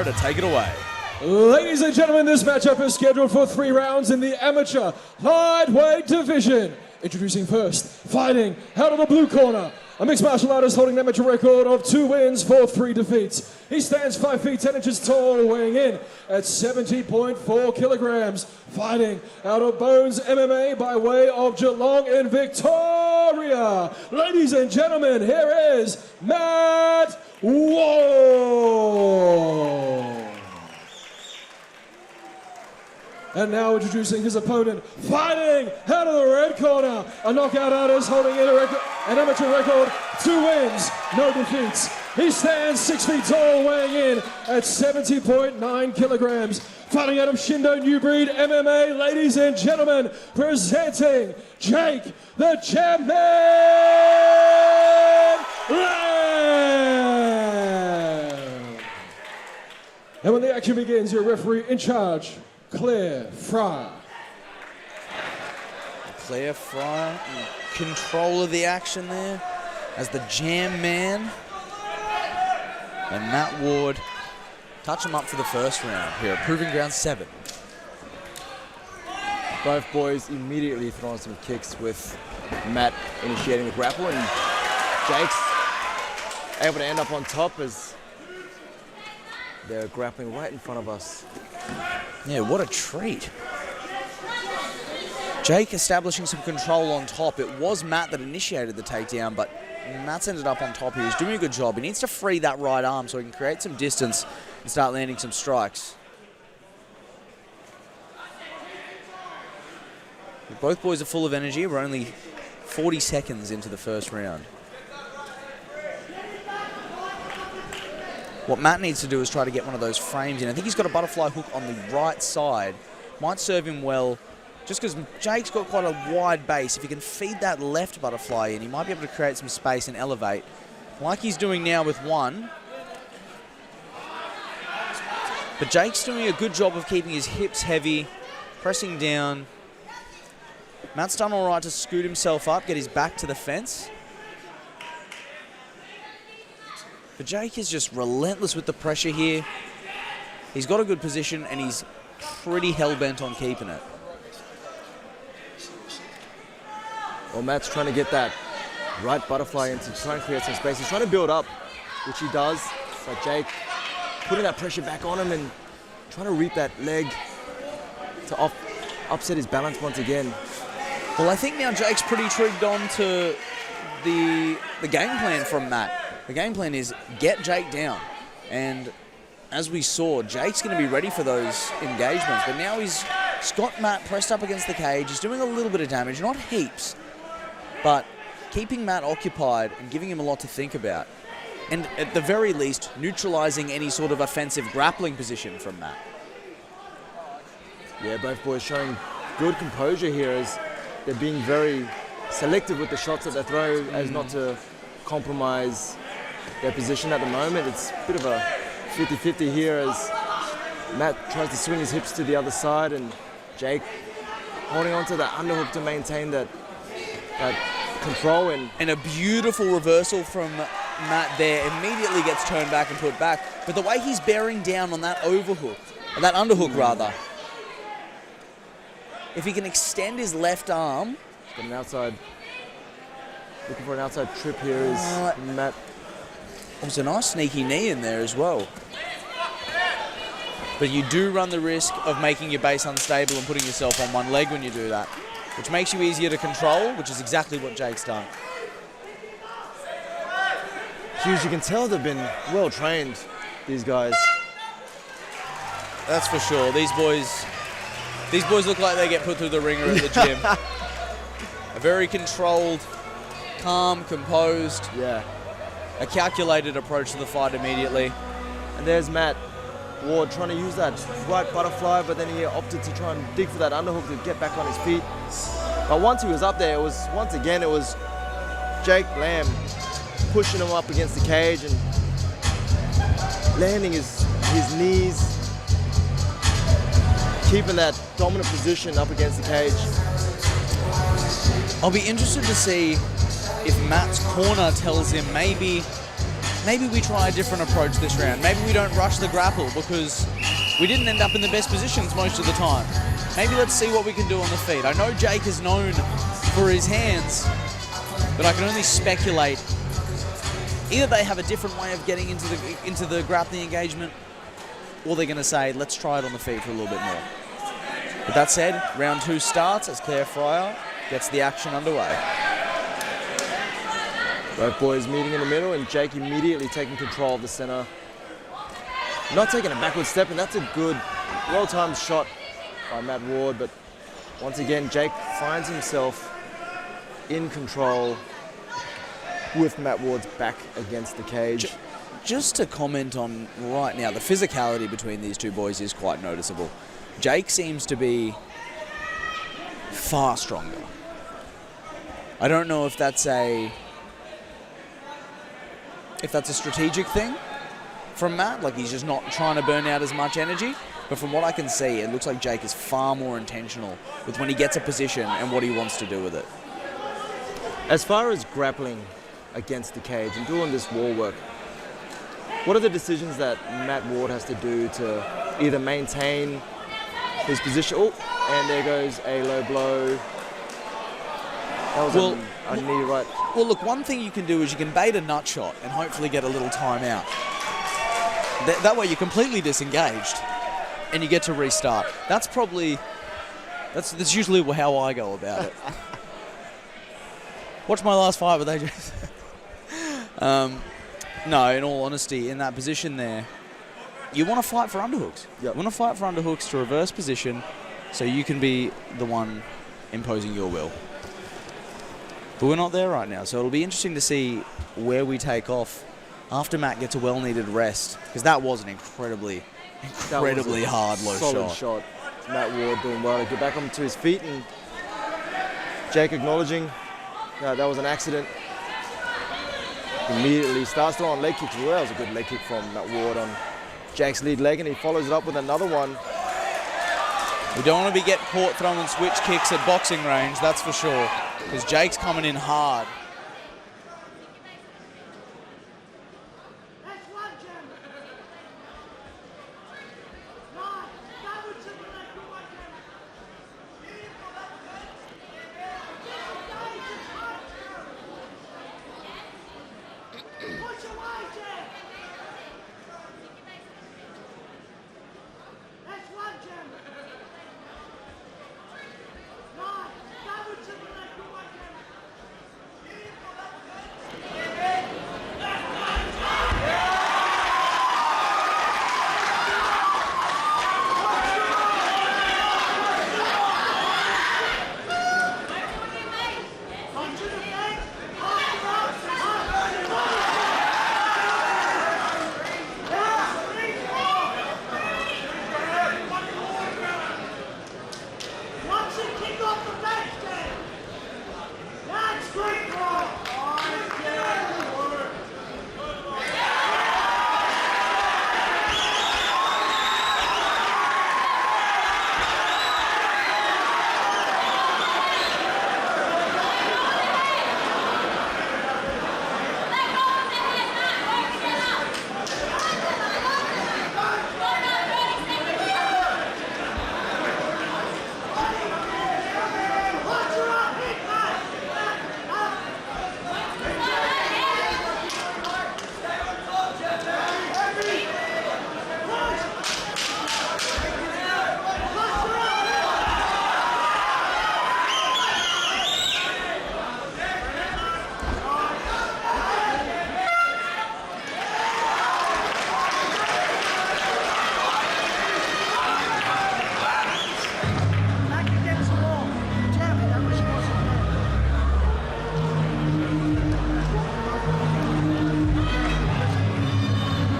To take it away. Ladies and gentlemen, this matchup is scheduled for 3 rounds in the amateur lightweight division. Introducing first, fighting out of the blue corner, a mixed martial artist holding an amateur record of 2 wins for 3 defeats. He stands 5 feet 10 inches tall, weighing in at 70.4 kilograms. Fighting out of Bones MMA by way of Geelong and Victoria. Ladies and gentlemen, here is Matt Wall. And now introducing his opponent, fighting out of the red corner, a knockout artist holding an amateur record, 2 wins, no defeats. He stands 6 feet tall, weighing in at 70.9 kilograms. Fighting out of Shindo New Breed MMA, ladies and gentlemen, presenting Jake the Champion Lamb. And when the action begins, your referee in charge, Claire Fry. Claire Fry in control of the action there as the jam man. And Matt Ward touch him up for the first round here at Proving Ground 7. Both boys immediately throwing some kicks with Matt initiating the grapple, and Jake's able to end up on top as they're grappling right in front of us. Yeah, what a treat. Jake establishing some control on top. It was Matt that initiated the takedown, but Matt's ended up on top here. He's doing a good job. He needs to free that right arm so he can create some distance and start landing some strikes. Both boys are full of energy. We're only 40 seconds into the first round. What Matt needs to do is try to get one of those frames in. I think he's got a butterfly hook on the right side. Might serve him well, just because Jake's got quite a wide base. If he can feed that left butterfly in, he might be able to create some space and elevate, like he's doing now with one. But Jake's doing a good job of keeping his hips heavy, pressing down. Matt's done all right to scoot himself up, get his back to the fence. But Jake is just relentless with the pressure here. He's got a good position and he's pretty hell-bent on keeping it. Well, Matt's trying to get that right butterfly in to try and create some space. He's trying to build up, which he does. But Jake putting that pressure back on him and trying to reap that leg to upset his balance once again. Well, I think now Jake's pretty trigged on to the game plan from Matt. The game plan is get Jake down. And as we saw, Jake's going to be ready for those engagements. But now he's got Matt pressed up against the cage. He's doing a little bit of damage, not heaps, but keeping Matt occupied and giving him a lot to think about. And at the very least, neutralizing any sort of offensive grappling position from Matt. Yeah, both boys showing good composure here as they're being very selective with the shots that they throw as not to compromise their position at the moment. It's a bit of a 50-50 here as Matt tries to swing his hips to the other side and Jake holding onto that underhook to maintain that control. And a beautiful reversal from Matt there. Immediately gets turned back and put back. But the way he's bearing down on that overhook, or that underhook rather, if he can extend his left arm. Got an outside, looking for an outside trip here is Matt. There's a nice sneaky knee in there as well. But you do run the risk of making your base unstable and putting yourself on one leg when you do that, which makes you easier to control, which is exactly what Jake's done. Hughes, you can tell they've been well trained, these guys. That's for sure. These boys look like they get put through the ringer at the gym. A very controlled, calm, composed. Yeah. A calculated approach to the fight immediately. And there's Matt Ward trying to use that right butterfly, but then he opted to try and dig for that underhook to get back on his feet. But once he was up there, it was Jake Lamb pushing him up against the cage and landing his knees, keeping that dominant position up against the cage. I'll be interested to see if Matt's corner tells him maybe maybe we try a different approach this round. Maybe we don't rush the grapple because we didn't end up in the best positions most of the time. Maybe let's see what we can do on the feet. I know Jake is known for his hands, but I can only speculate. Either they have a different way of getting into the grappling engagement, or they're going to say, let's try it on the feet for a little bit more. With that said, round 2 starts as Claire Fryer gets the action underway. Both boys meeting in the middle, and Jake immediately taking control of the center. Not taking a backward step, and that's a good, well-timed shot by Matt Ward, but once again, Jake finds himself in control with Matt Ward's back against the cage. Just to comment on right now, the physicality between these two boys is quite noticeable. Jake seems to be far stronger. I don't know if that's a strategic thing from Matt, like he's just not trying to burn out as much energy. But from what I can see, it looks like Jake is far more intentional with when he gets a position and what he wants to do with it. As far as grappling against the cage and doing this wall work, what are the decisions that Matt Ward has to do to either maintain his position? Oh, and there goes a low blow. That was a knee right. Well, look, one thing you can do is you can bait a nut shot and hopefully get a little time out. That way you're completely disengaged and you get to restart. That's usually how I go about it. Watch my last fight with AJ. No, in all honesty, in that position there, you want to fight for underhooks. Yep. You want to fight for underhooks to reverse position so you can be the one imposing your will. But we're not there right now, so it'll be interesting to see where we take off after Matt gets a well-needed rest, because that was an incredibly hard low solid shot. Matt Ward doing well to get back onto his feet, and Jake acknowledging that was an accident. Immediately starts to on leg kicks. Well, that was a good leg kick from Matt Ward on Jake's lead leg, and he follows it up with another one. We don't want to be get caught throwing switch kicks at boxing range, that's for sure, because Jake's coming in hard.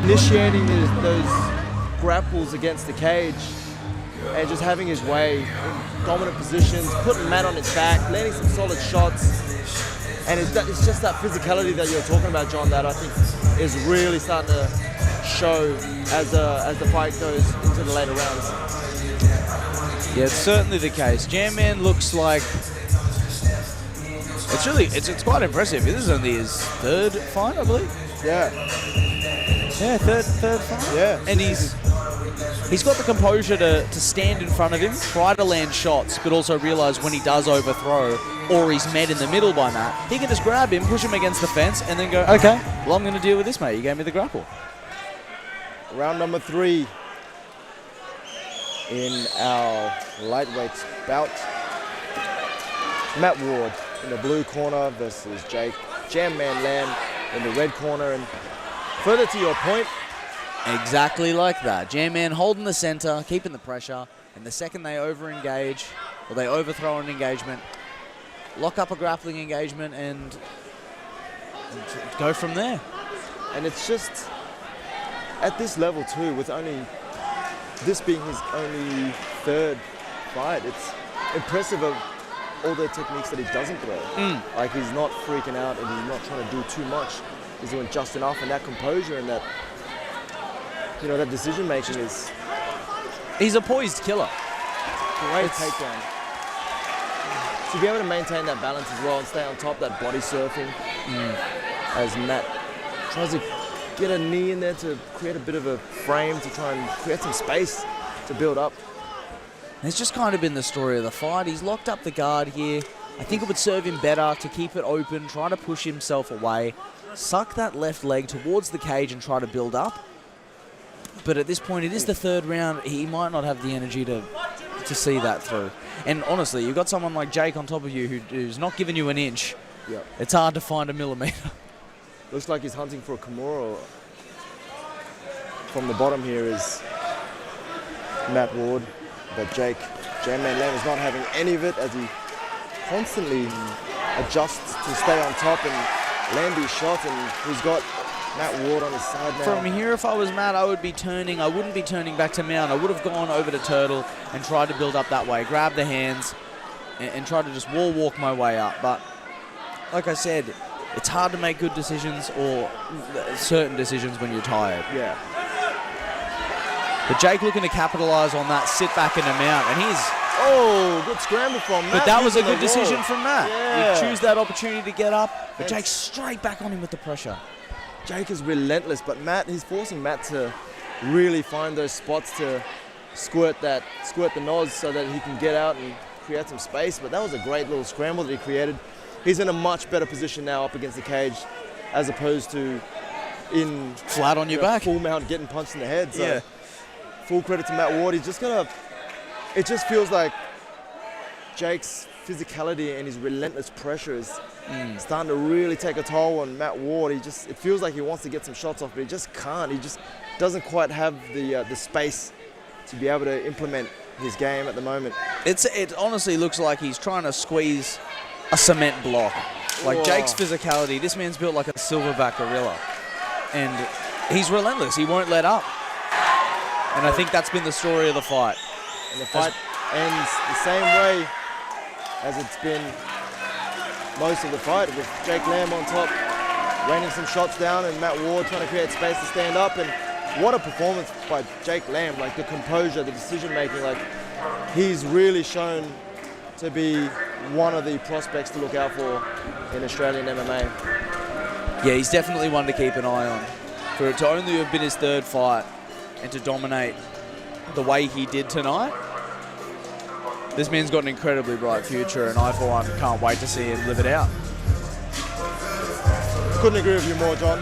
Initiating those grapples against the cage and just having his way in dominant positions, putting Matt on his back, landing some solid shots. And it's just that physicality that you're talking about, John, that I think is really starting to show as the fight goes into the later rounds. Yeah, it's certainly the case. Jam Man looks like it's quite impressive. This is only his third fight, I believe. Yeah. Yeah, third fight. Yeah. And he's got the composure to stand in front of him, try to land shots, but also realize when he does overthrow or he's met in the middle by Matt, he can just grab him, push him against the fence, and then go, okay, well, I'm going to deal with this, mate. You gave me the grapple. Round number 3 in our lightweight bout. Matt Ward in the blue corner versus Jake Jam Man Lamb in the red corner. And further to your point, exactly like that. Jam Man holding the center, keeping the pressure, and the second they over-engage, or they overthrow an engagement, lock up a grappling engagement and go from there. and it's just at this level too, with only this being his only 3rd fight, it's impressive of all the techniques that he doesn't throw. Like, he's not freaking out and he's not trying to do too much. He's doing just enough, and that composure and that, you know, that decision making is. He's a poised killer. Great takedown. To be able to maintain that balance as well and stay on top, that body surfing, as Matt tries to get a knee in there to create a bit of a frame to try and create some space to build up. It's just kind of been the story of the fight. He's locked up the guard here. I think it would serve him better to keep it open, try to push himself away, suck that left leg towards the cage and try to build up. But at this point, it is the 3rd round. He might not have the energy to see that through. And honestly, you've got someone like Jake on top of you who's not giving you an inch. Yep. It's hard to find a millimetre. Looks like he's hunting for a Kimura. From the bottom here is Matt Ward, but Jake J-Man Lamb is not having any of it as he constantly adjusts to stay on top and land these shots, and he's got Matt Ward on his side now. From here, if I was Matt, I would be turning. I wouldn't be turning back to mount. I would have gone over to Turtle and tried to build up that way, grab the hands, and try to just wall walk my way up. But like I said, it's hard to make good decisions or certain decisions when you're tired. Yeah. But Jake looking to capitalize on that, sit back in the mount, and Oh, good scramble from Matt. but that was a using good the wall. decision from Matt. Yeah. You choose that opportunity to get up, but Jake's straight back on him with the pressure. Jake is relentless, but he's forcing Matt to really find those spots to squirt the nose so that he can get out and create some space. But that was a great little scramble that he created. He's in a much better position now up against the cage as opposed to in Flat on your back. full mount getting punched in the head. So Yeah. full credit to Matt Ward. He's just it just feels like Jake's physicality and his relentless pressure is starting to really take a toll on Matt Ward. It feels like he wants to get some shots off, but he just can't. He just doesn't quite have the space to be able to implement his game at the moment. It honestly looks like he's trying to squeeze a cement block. Like Whoa. Jake's physicality, this man's built like a silverback gorilla. And he's relentless. He won't let up. And I think that's been the story of the fight. And the fight ends the same way as it's been most of the fight, with Jake Lamb on top, raining some shots down, and Matt Ward trying to create space to stand up. And what a performance by Jake Lamb, like the composure, the decision making, like he's really shown to be one of the prospects to look out for in Australian MMA. Yeah, he's definitely one to keep an eye on. For it to only have been his 3rd fight and to dominate the way he did tonight, this man's got an incredibly bright future, and I, for one, can't wait to see him live it out. Couldn't agree with you more, John.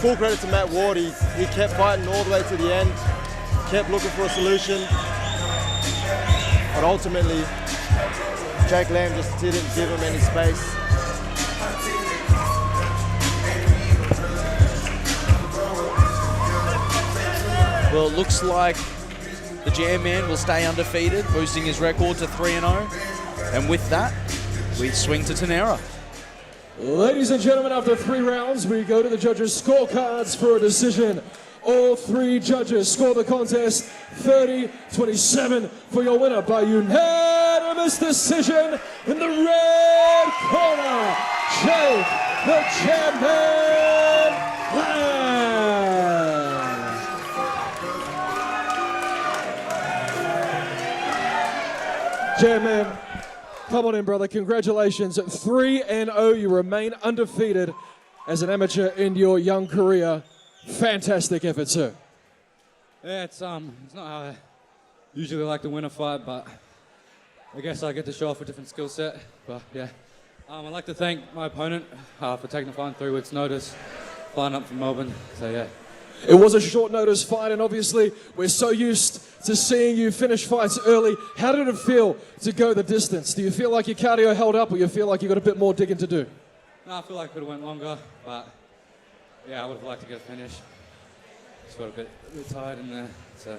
Full credit to Matt Ward. He kept fighting all the way to the end, kept looking for a solution, but ultimately, Jake Lamb just didn't give him any space. Well, it looks like the Jam Man will stay undefeated, boosting his record to 3-0. And with that, we swing to Tenera. Ladies and gentlemen, after 3 rounds, we go to the judges' scorecards for a decision. All 3 judges score the contest 30-27 for your winner by unanimous decision in the red corner, Jake the Jam Man Lamb. Jam Man, come on in, brother. Congratulations. 3-0. You remain undefeated as an amateur in your young career. Fantastic effort, sir. Yeah, it's not how I usually like to win a fight, but I guess I get to show off a different skill set. But yeah, I'd like to thank my opponent for taking the fight on 3 weeks' notice, flying up from Melbourne. So yeah. It was a short notice fight, and obviously we're so used to seeing you finish fights early. How did it feel to go the distance? Do you feel like your cardio held up, or you feel like you got a bit more digging to do? No, I feel like it could have went longer, but yeah, I would have liked to get a finish. Just got a bit tired in there, so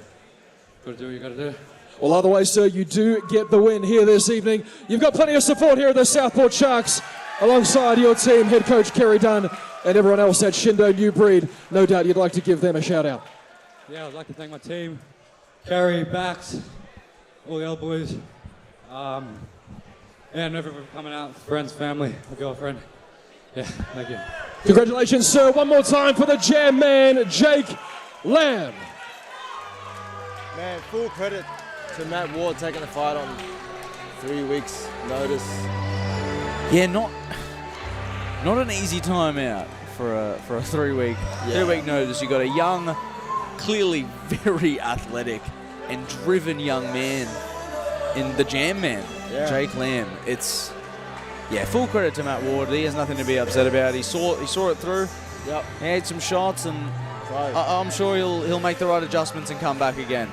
got to do what you got to do. Well, otherwise, sir, you do get the win here this evening. You've got plenty of support here at the Southport Sharks, alongside your team, head coach Kerry Dunn, and everyone else at Shindo New Breed. No doubt you'd like to give them a shout out. Yeah, I'd like to thank my team, Kerry, Bax, all the other boys, and everyone for coming out, friends, family, my girlfriend. Yeah, thank you. Congratulations, sir. One more time for the Jam Man, Jake Lamb. Man, full credit to Matt Ward taking the fight on 3 weeks' notice. Yeah, not an easy time out for a 3-week notice. You got a young, clearly very athletic and driven young man in the Jam Man, Jake Lamb. It's full credit to Matt Ward. He has nothing to be upset about. He saw it through. Yep. He had some shots, and I'm sure he'll make the right adjustments and come back again.